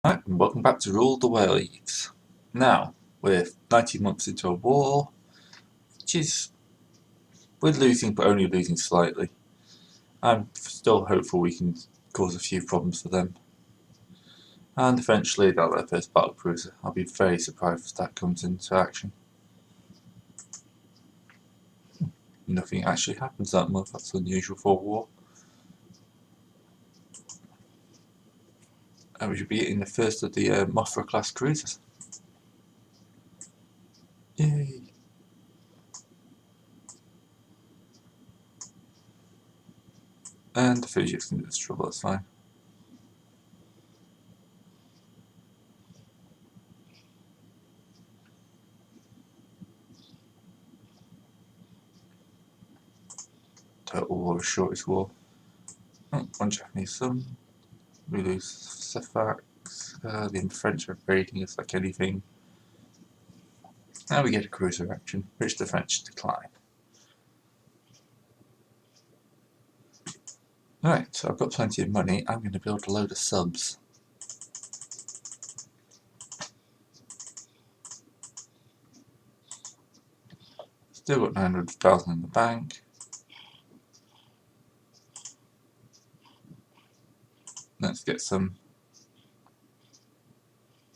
Right, and welcome back to Rule the Waves. Now, we're 19 months into a war, which is, we're losing, but only losing slightly. I'm still hopeful we can cause a few problems for them. And eventually they'll let their first battle cruiser. I'll be very surprised if that comes into action. Nothing actually happens that month, that's unusual for war. And we should be getting the first of the Mothra class cruisers. Yay! And the fish ships into trouble, that's fine. Total war is shortest war. Oh, one Japanese sub. We lose Sephax. The French are raiding us like anything. Now we get a cruiser action, which the French decline. Right, so I've got plenty of money. I'm going to build a load of subs. Still got 900,000 in the bank. Let's get some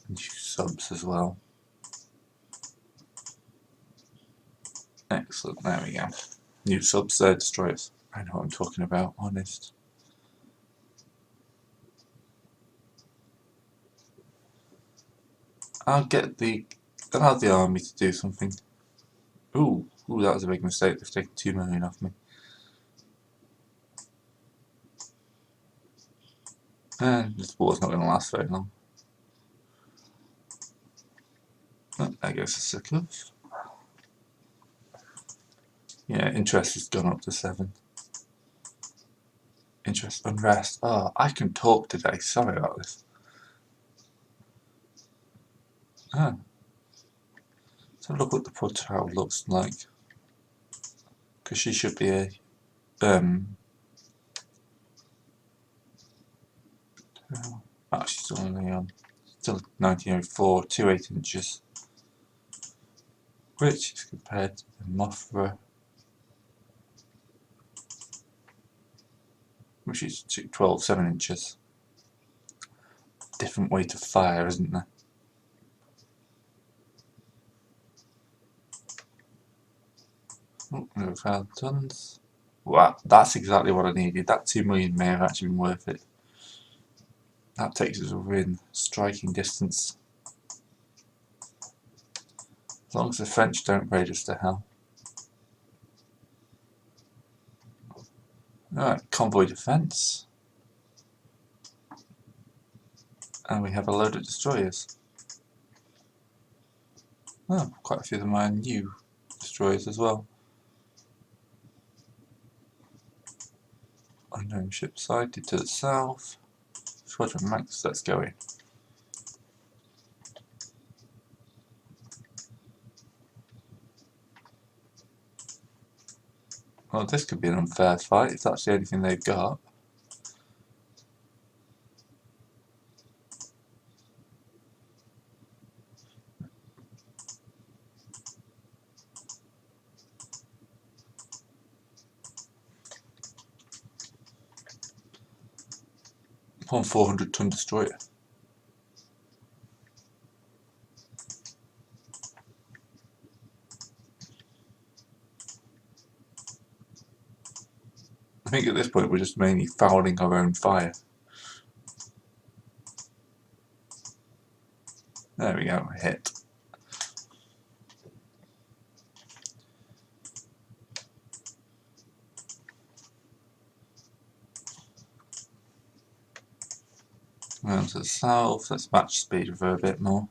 new subs as well. Excellent, there we go. New subs, destroyers. I know what I'm talking about, honest. I'll allow the army to do something. Ooh, that was a big mistake. They've taken 2 million off me. And this war's not going to last very long. Oh, there goes the succubus. Yeah, interest has gone up to 7. Interest, unrest. Oh, I can talk today. Sorry about this. Ah. So look what the poor child looks like. Because she should be a oh, she's still only still 1904, 2 8-inches, which is compared to the Mothra, which is 12, 7-inches. Different way to fire, isn't there? Oh, no failed tons. Wow, that's exactly what I needed. That 2 million may have actually been worth it. That takes us within striking distance. As long as the French don't raid us to hell. Alright, convoy defence. And we have a load of destroyers. Oh, quite a few of them are new destroyers as well. Unknown ship sighted to the south. Squadron Max, let's go in. Well, this could be an unfair fight if that's the only thing they've got. One 400-ton destroyer. I think at this point we're just mainly fouling our own fire. There we go, hit. Round to the south, let's match speed with her a bit more.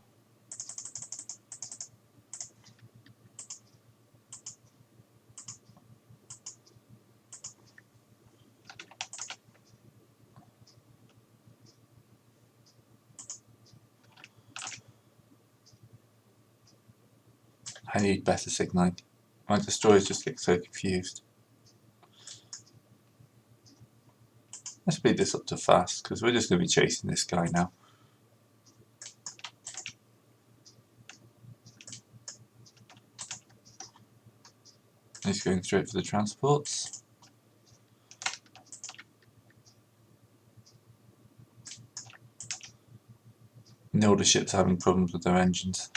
I need better signalling. My destroyers just get so confused. Let's speed this up to fast, because we're just going to be chasing this guy now. He's going straight for the transports. And the older ships are having problems with their engines.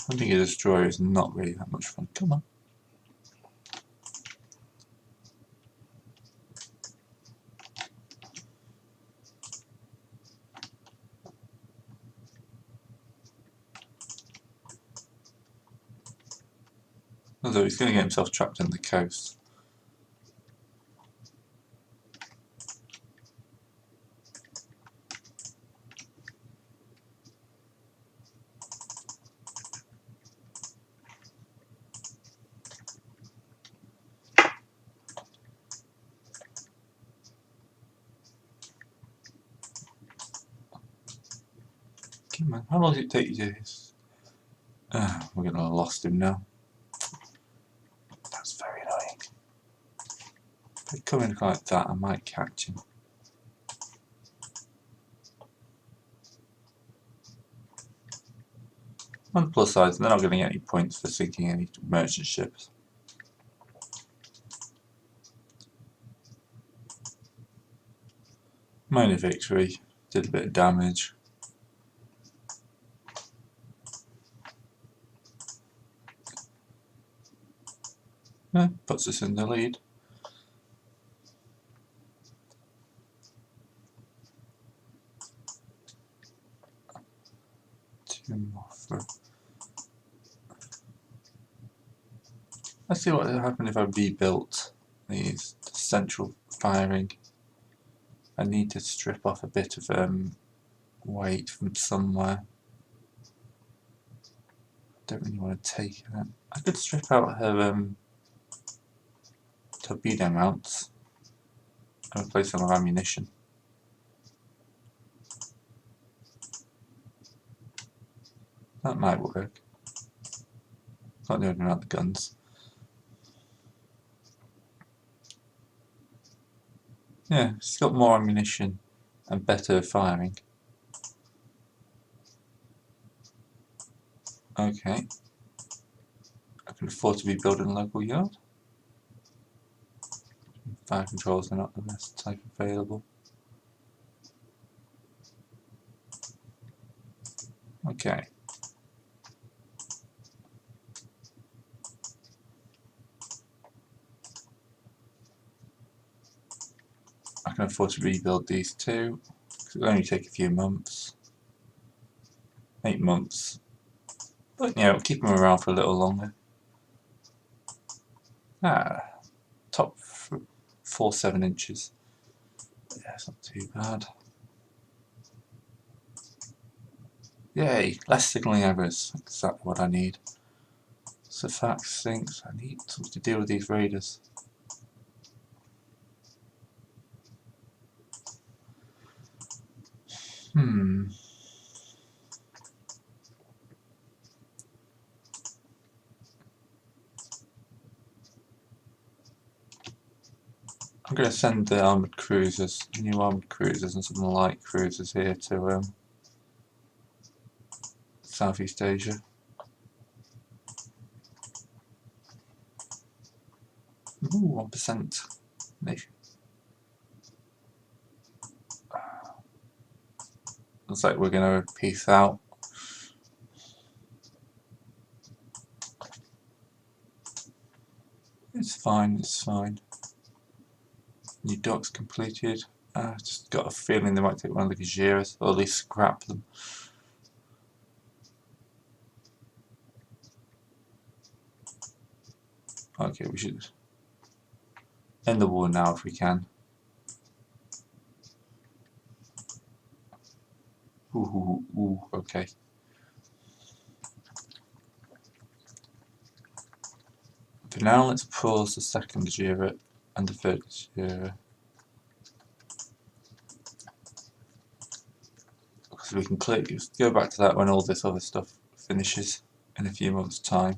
Hunting a destroyer is not really that much fun. Come on. Although he's going to get himself trapped in the coast. Come on, how long does it take you to this? We're going to have lost him now. That's very annoying. If I come in like that, I might catch him. On the plus side, they're not going to get any points for sinking any merchant ships. Minor victory, did a bit of damage. Puts us in the lead. Two more for... Let's see what would happen if I rebuilt these central firing. I need to strip off a bit of weight from somewhere. Don't really want to take it. I could strip out her torpedo mounts and replace them with ammunition. That might work. Not doing around the guns. Yeah, she's got more ammunition and better firing. Okay. I can afford to be building a local yard. Fire controls are not the best type available. Okay. I can afford to rebuild these two, because it'll only take a few months. 8 months. But yeah, we'll keep them around for a little longer. Top 4-7 inches. Yeah, it's not too bad. Yay, less signalling errors. Exactly what I need. Surfax sinks. I need something to deal with these raiders. I'm going to send the armoured cruisers, new armoured cruisers and some light cruisers here to Southeast Asia. Ooh, 1%. Looks like we're going to peace out. It's fine, it's fine. New docks completed. Just got a feeling they might take one of the Gajiras, or at least scrap them. Okay, we should end the war now if we can. Ooh, okay. For now, let's pause the second Gajira and the third Gajira. Because we can go back to that when all this other stuff finishes in a few months' time.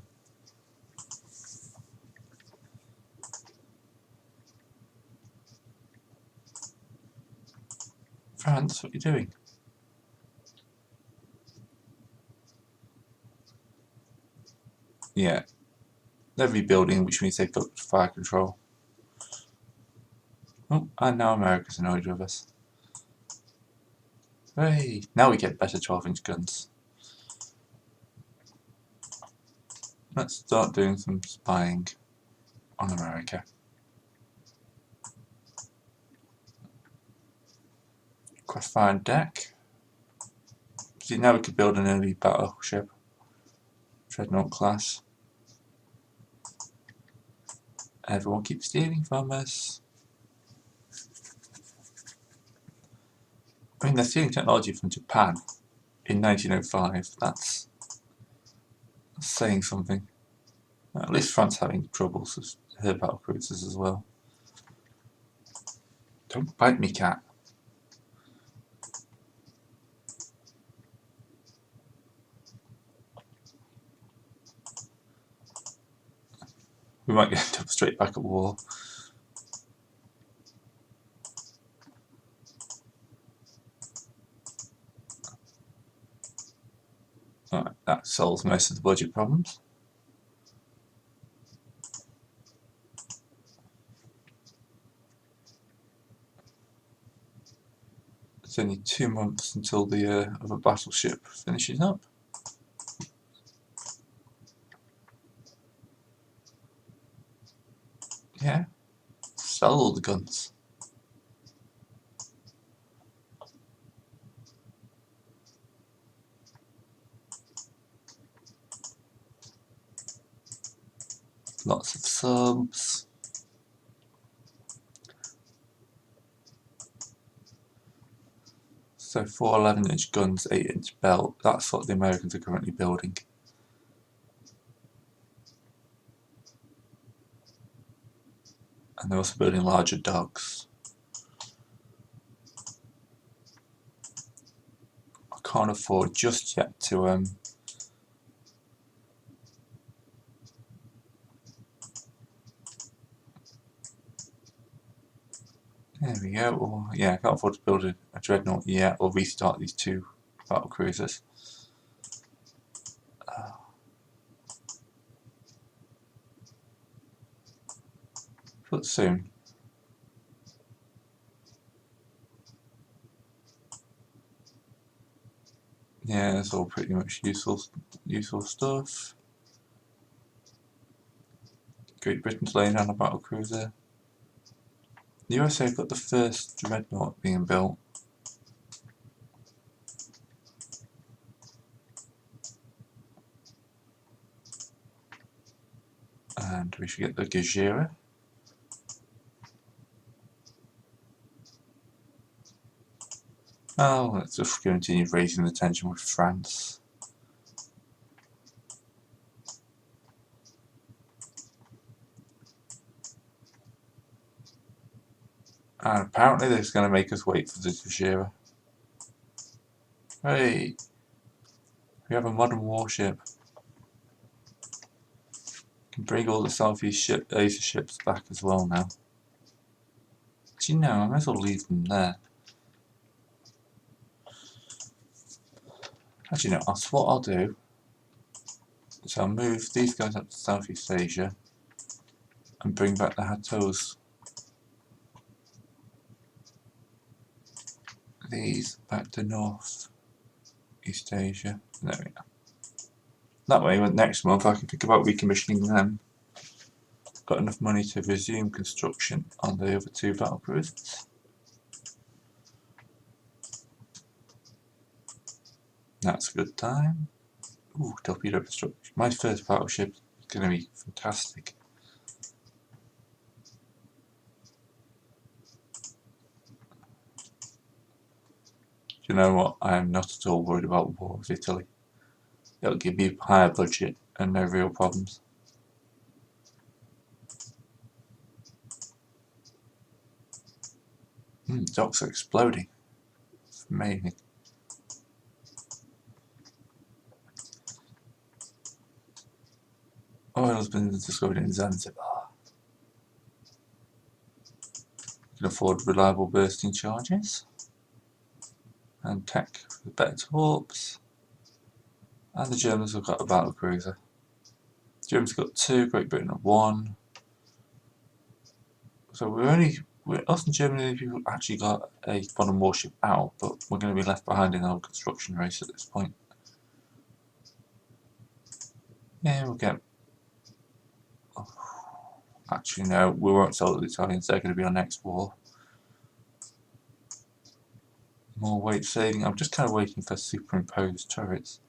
France, what are you doing? Yeah, they're rebuilding, which means they've got fire control. Oh, and now America's annoyed with us. Hey, now we get better 12-inch guns. Let's start doing some spying on America. Crossfire deck. See, now we could build an early battleship. Dreadnought class. Everyone keeps stealing from us. I mean, they're stealing technology from Japan in 1905. That's saying something. At least France having troubles with her battle cruisers as well. Don't bite me, cat. We might get straight back at war. Alright, that solves most of the budget problems. It's only 2 months until the other battleship finishes up. Yeah, sell all the guns. Lots of subs. So 4 11-inch guns, 8-inch belt. That's what the Americans are currently building. And they're also building larger dogs. I can't afford just yet to there we go. Or, yeah, I can't afford to build a dreadnought yet or restart these 2 battle cruisers. But soon. Yeah, it's all pretty much useful stuff. Great Britain's laying down a battle cruiser. The USA have got the first dreadnought being built. And we should get the Gajera. Oh, let's just continue raising the tension with France. And apparently they're going to make us wait for the Gajera. Hey, we have a modern warship. We can bring all the Southeast Asia ships back as well now. Do you know, I might as well leave them there. Actually, no, that's what I'll do. So I'll move these guys up to Southeast Asia and bring back the Hatos. These back to North East Asia. There we go. That way, next month I can think about recommissioning them. Got enough money to resume construction on the other 2 battle cruisers. That's a good time. Ooh, torpedo construction. My first battleship is going to be fantastic. You know what? I am not at all worried about war with Italy. It'll give me a higher budget and no real problems. Docks are exploding. It's amazing. Oil has been discovered in Zanzibar. You can afford reliable bursting charges. and tech with better torps. And the Germans have got a battle cruiser. The Germans have got 2, Great Britain have 1. So us and Germany have actually got a modern warship out, but we're going to be left behind in our construction race at this point. Yeah, we'll get... Oh, actually, no, we won't sell the Italians, they're going to be our next war. More weight saving. I'm just kind of waiting for superimposed turrets.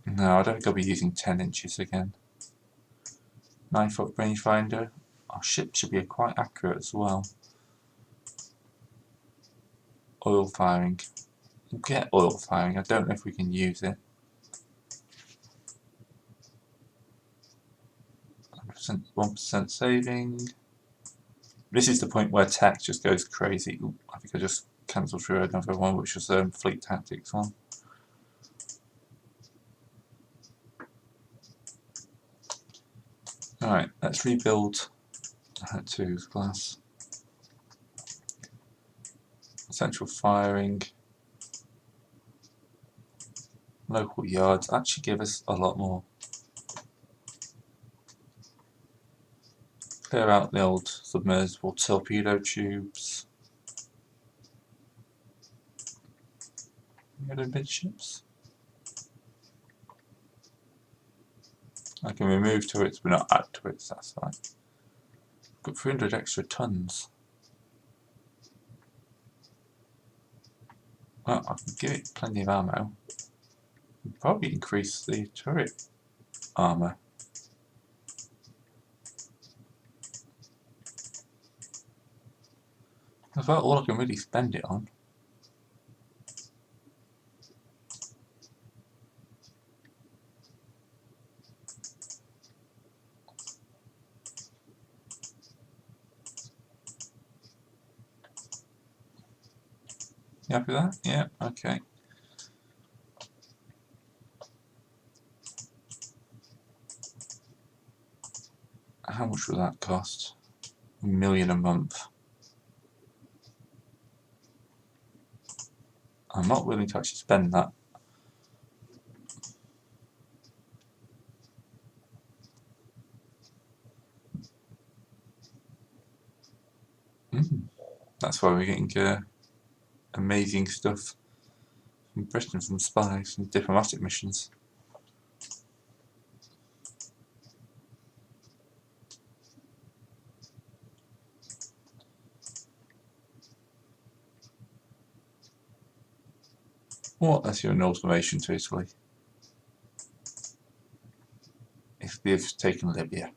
No, I don't think I'll be using 10 inches again. 9-foot rangefinder. Our ship should be quite accurate as well. Oil firing. We'll get oil firing. I don't know if we can use it. 1% saving. This is the point where tech just goes crazy. Ooh, I think I just cancelled through another one, which was fleet tactics one. Alright, let's rebuild to glass. Central firing. Local yards actually give us a lot more. Clear out the old submersible torpedo tubes. Any midships? I can remove turrets but not add turrets, that's fine. Got 300 extra tons. Well, I can give it plenty of ammo. Probably increase the turret armour. That's about all I can really spend it on. You happy with that? Yeah, okay. How much will that cost? $1 million a month. I'm not willing to actually spend that. That's why we're getting amazing stuff from Britain, from spies, from diplomatic missions. What? That's your automation to Italy. If they've taken Libya.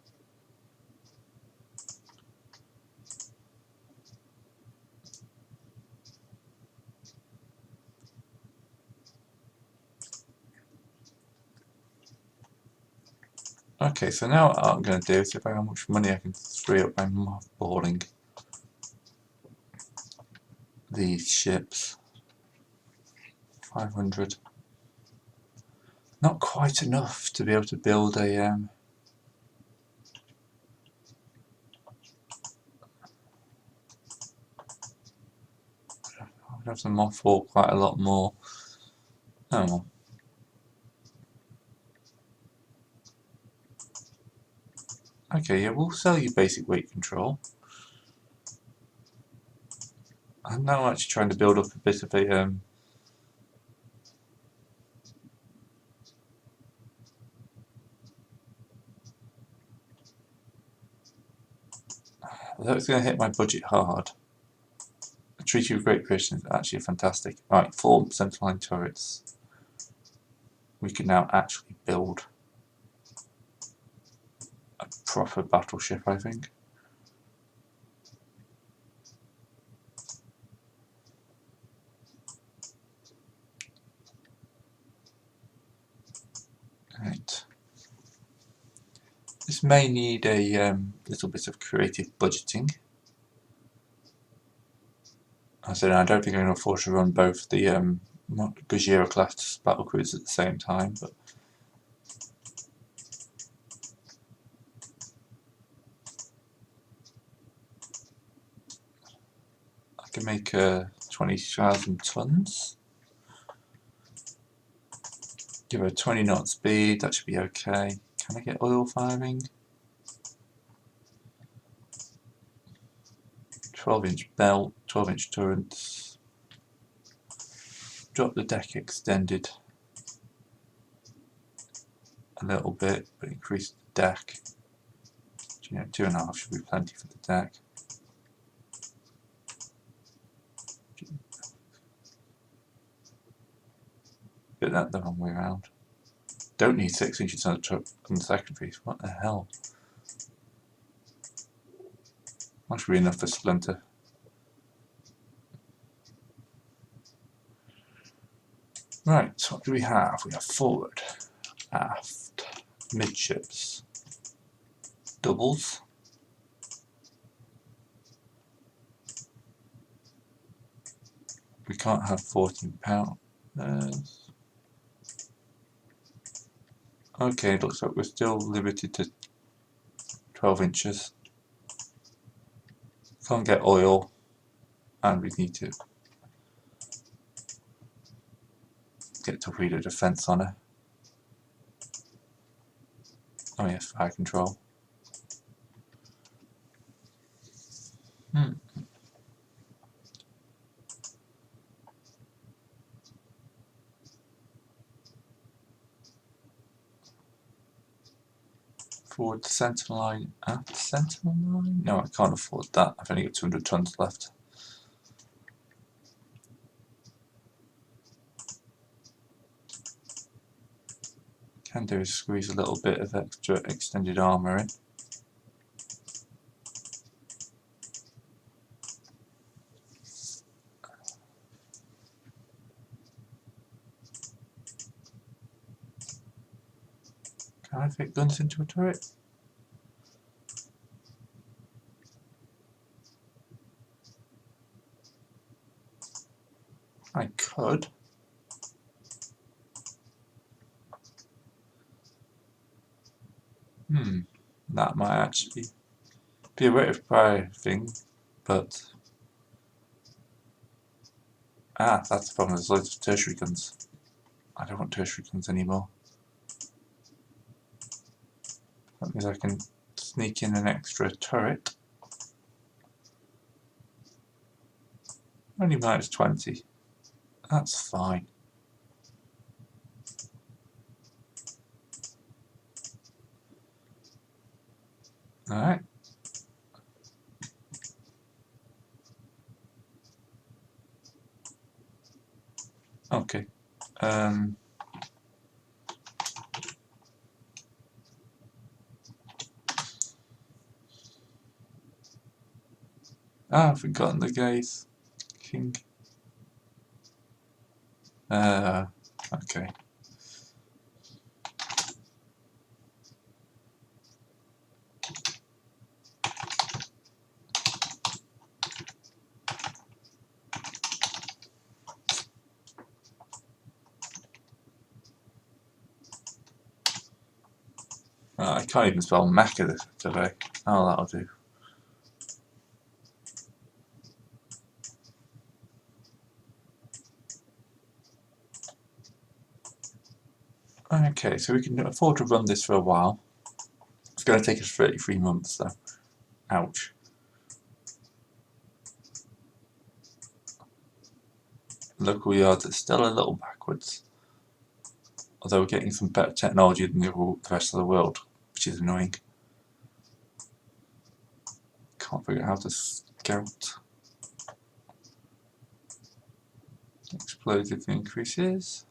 Okay, so now what I'm going to do is see how much money I can free up by mothballing these ships. 500. Not quite enough to be able to build a I'd have to mothball quite a lot more. Oh well. Okay, yeah, we'll sell you basic weight control. I'm now actually trying to build up a bit of a although it's going to hit my budget hard. The Treaty with Great Britain is actually fantastic. Right, 4 central line turrets. We can now actually build a proper battleship, I think. Right. This may need a little bit of creative budgeting. I said I don't think I'm going to afford to run both the Gojira class battlecruisers at the same time, but to make 20,000 tons. Give her 20 knot speed, that should be okay. Can I get oil firing? 12-inch belt, 12-inch turrets. Drop the deck extended a little bit, but increase the deck. You know, 2.5 should be plenty for the deck. Get that the wrong way around. Don't need 6 inches on the second piece. What the hell? That should be enough for splinter. Right, so what do we have? We have forward, aft, midships, doubles. We can't have 14 pounders. Okay, looks like we're still limited to 12 inches. Can't get oil, and we need to get torpedo defense on her. Oh yes, fire control. Forward centre line, aft centre line? No, I can't afford that. I've only got 200 tons left. Can do is squeeze a little bit of extra extended armour in. Can I fit guns into a turret? I could. That might actually be a rate of fire thing, but that's the problem. There's loads of tertiary guns. I don't want tertiary guns anymore. That means I can sneak in an extra turret. Only minus 20. That's fine. Alright. Okay. I've forgotten the guy's king. Okay. I can't even spell Mecca today. Oh, that'll do. Okay, so we can afford to run this for a while. It's going to take us 33 months though. Ouch. Local yards are still a little backwards. Although we're getting some better technology than the rest of the world, which is annoying. Can't figure out how to scout. Explosive increases.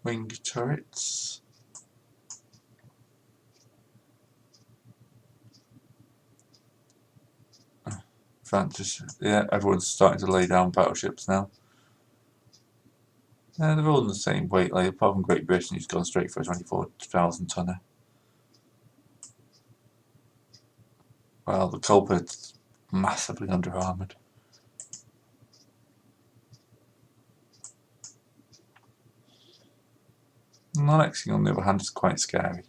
Wing turrets. Yeah, everyone's starting to lay down battleships now. They're all in the same weight, like apart from Great Britain, who's gone straight for a 24,000 tonner. Well, the culprit's massively under armoured. Annexing, on the other hand, is quite scary.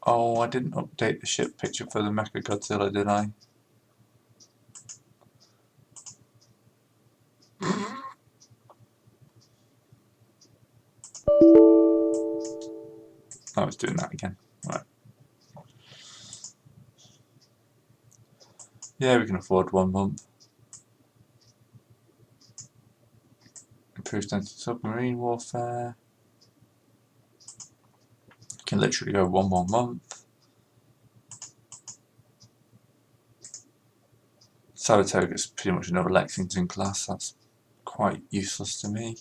Oh, I didn't update the ship picture for the Mechagodzilla, did I? I was doing that again. Right. Yeah, we can afford 1 month. Improved anti-submarine warfare. Can literally go 1 more month. Saratoga's pretty much another Lexington class. That's quite useless to me.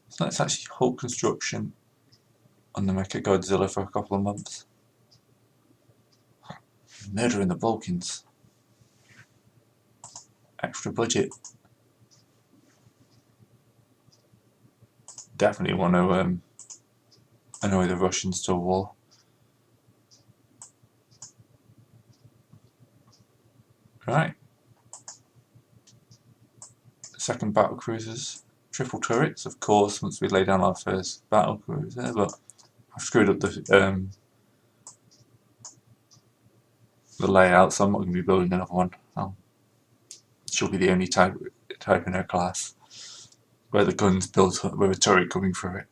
So let's actually halt construction on the Mechagodzilla for a couple of months. Murdering the Balkans. Extra budget. Definitely want to annoy the Russians to a war. Right. Second battle cruisers. Triple turrets, of course, once we lay down our first battle cruiser, but I've screwed up the layout, so I'm not going to be building another one. She'll be the only type in her class where the gun's built up with a turret coming through it.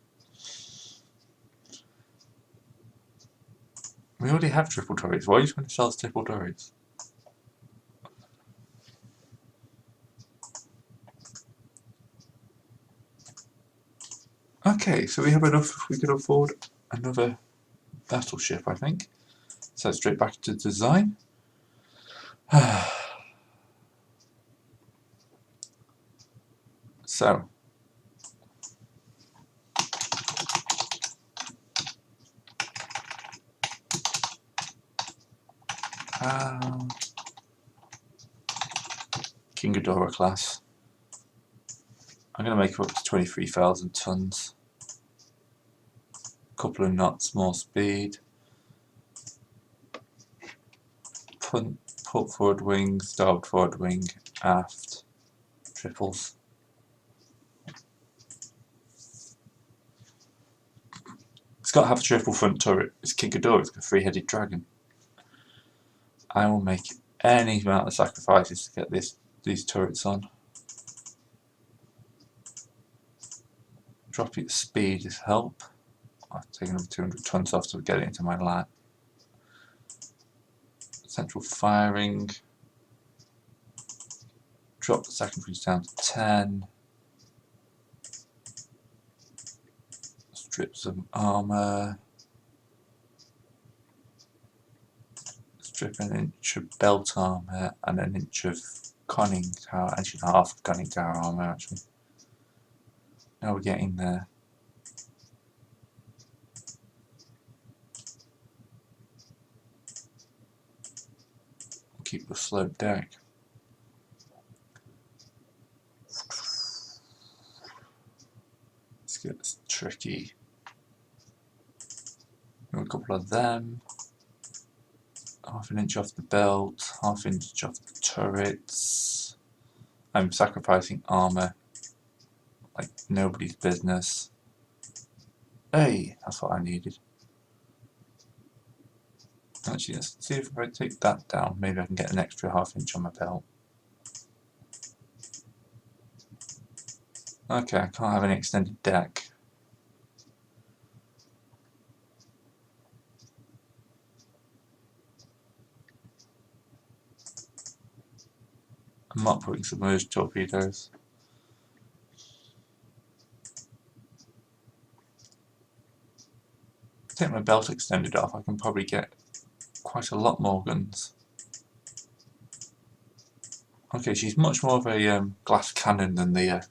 We already have triple turrets. Why are you trying to sell us triple turrets? Okay, so we have enough. We can afford another battleship, I think. So straight back to design. So King Ghidorah class. I'm going to make her up to 23,000 tons. Couple of knots more speed. Put forward wing, starboard forward wing, aft, triples. It's got to have a triple front turret. It's King Ghidorah, it's got a three-headed dragon. I will make any amount of sacrifices to get these turrets on. Dropping its speed is help. I've taken over 200 tons off to get it into my lap. Central firing. Drop the secondaries down to 10. Strip some armour. Strip an inch of belt armour and an inch of conning tower, actually half of conning tower armour actually. Now we're getting there. Keep the slope deck. Let's get this tricky. A couple of them. Half an inch off the belt, half inch off the turrets. I'm sacrificing armour like nobody's business. Hey, that's what I needed. Actually, let's see if I take that down, maybe I can get an extra half inch on my belt. Okay, I can't have any extended deck. I'm not putting submerged torpedoes. Take my belt extended off, I can probably get quite a lot more guns. Okay, she's much more of a glass cannon than the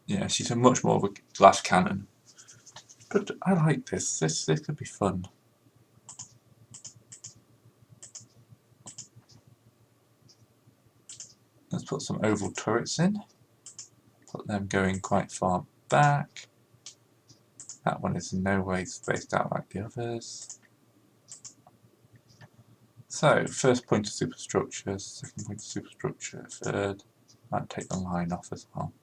yeah, she's a much more of a glass cannon. But I like this. This could be fun. Let's put some oval turrets in. Put them going quite far back. That one is in no way spaced out like the others. So, first point of superstructure, second point of superstructure, third. Might take the line off as well.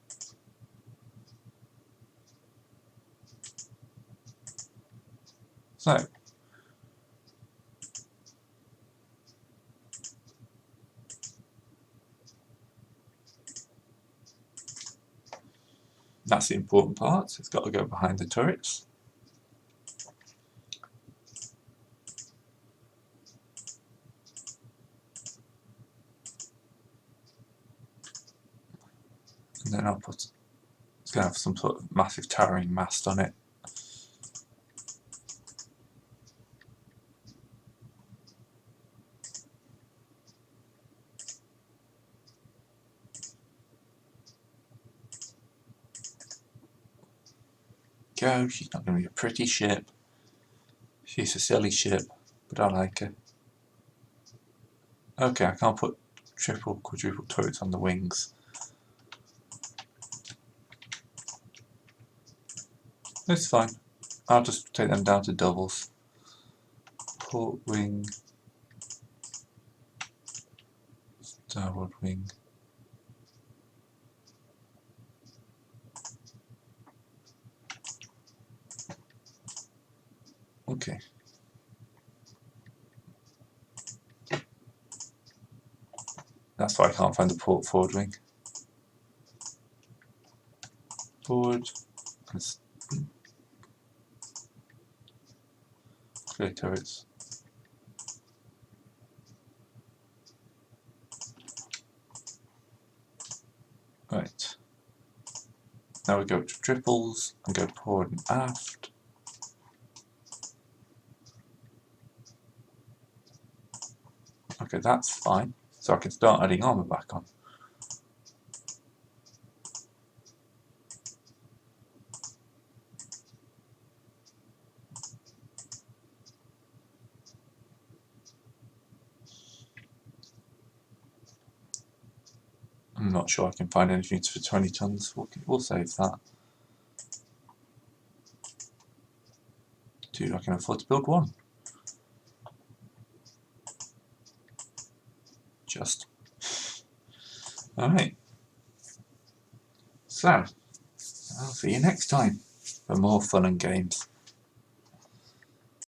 So, that's the important part. So it's got to go behind the turrets. And then I'll put, it's going to have some sort of massive towering mast on it. Go, she's not going to be a pretty ship. She's a silly ship, but I like her. Okay, I can't put triple, quadruple turrets on the wings. It's fine. I'll just take them down to doubles. Port wing, starboard wing. Okay. That's why I can't find the port forward wing. Forward. Clear turrets. Right. Now we go to triples and go forward and aft. Okay, that's fine. So I can start adding armour back on. I'm not sure I can find anything for 20 tons. We'll save that. Dude, I can afford to build one. Just. Alright. So, I'll see you next time for more fun and games.